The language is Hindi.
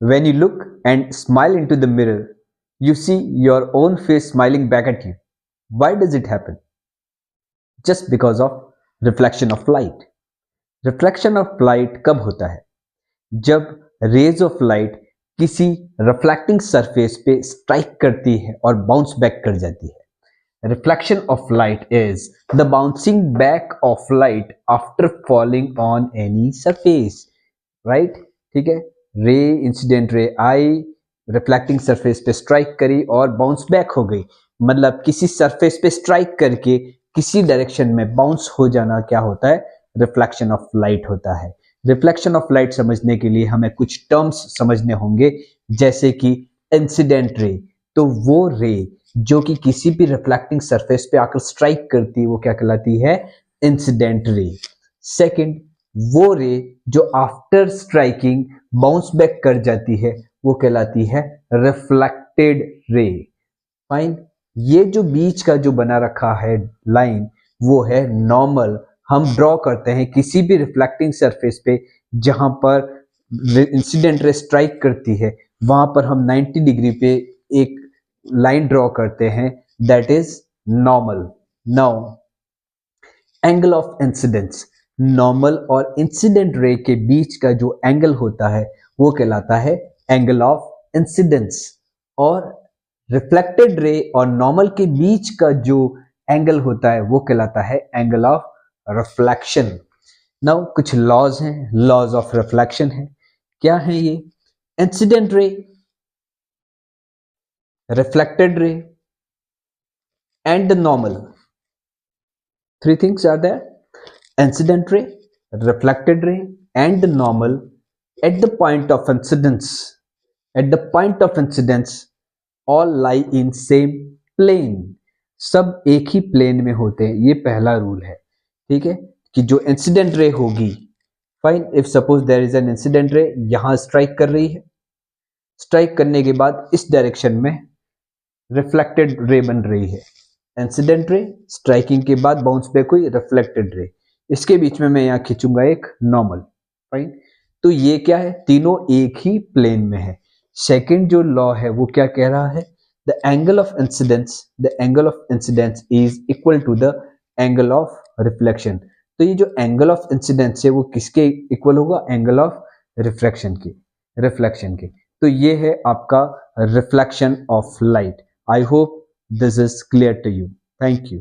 When you look and smile into the mirror, you see your own face smiling back at you. Why does it happen? Just because of reflection of light. Reflection of light कब होता है? जब रेज ऑफ लाइट किसी रिफ्लेक्टिंग सरफेस पे स्ट्राइक करती है और बाउंस बैक कर जाती है। Reflection of light is the bouncing back of light after falling on any surface, right? ठीक है, रे इंसिडेंट रे आई, रिफ्लेक्टिंग सरफेस पे स्ट्राइक करी और बाउंस बैक हो गई, मतलब किसी सरफेस पे स्ट्राइक करके किसी डायरेक्शन में बाउंस हो जाना क्या होता है? रिफ्लेक्शन ऑफ लाइट होता है। रिफ्लेक्शन ऑफ लाइट समझने के लिए हमें कुछ टर्म्स समझने होंगे, जैसे कि इंसिडेंट रे, तो वो रे जो कि किसी भी रिफ्लेक्टिंग सरफेस पे आकर स्ट्राइक करती है वो क्या कहलाती है? Incident ray. सेकंड, वो रे जो आफ्टर स्ट्राइकिंग बाउंस बैक कर जाती है वो कहलाती है रिफ्लेक्टेड रे। फाइन, ये जो बीच का जो बना रखा है लाइन वो है नॉर्मल। हम ड्रॉ करते हैं किसी भी रिफ्लेक्टिंग सरफेस पे जहां पर इंसिडेंट रे स्ट्राइक करती है वहां पर हम 90 डिग्री पे एक लाइन ड्रॉ करते हैं, that is normal. Now angle of incidence, normal और इंसिडेंट रे के बीच का जो एंगल होता है वो कहलाता है एंगल ऑफ इंसिडेंस। और रिफ्लेक्टेड रे और नॉर्मल के बीच का जो एंगल होता है वो कहलाता है एंगल ऑफ रिफ्लेक्शन। नाउ कुछ लॉज हैं, लॉज ऑफ रिफ्लेक्शन है। क्या है ये? Incident ray, reflected ray and normal, three things are there: incident ray, reflected ray and normal at the point of incidence, all lie in same plane, सब एक ही प्लेन में होते हैं। ये पहला रूल है, ठीक है, कि जो इंसिडेंट रे होगी, fine, if suppose there is an incident ray यहां स्ट्राइक कर रही है, स्ट्राइक करने के बाद इस डायरेक्शन में रिफ्लेक्टेड रे बन रही है। इंसिडेंट रे स्ट्राइकिंग के बाद बाउंस बैक हुई, रिफ्लेक्टेड रे, इसके बीच में मैं यहाँ खींचूंगा एक नॉर्मल। फाइन, तो ये क्या है? तीनों एक ही प्लेन में है। सेकंड जो लॉ है वो क्या कह रहा है? The angle of incidence is equal to the angle of reflection. तो ये जो एंगल ऑफ इंसिडेंस है वो किसके इक्वल होगा? एंगल ऑफ रिफ्लेक्शन के। तो ये है आपका reflection of light. I hope this is clear to you. Thank you.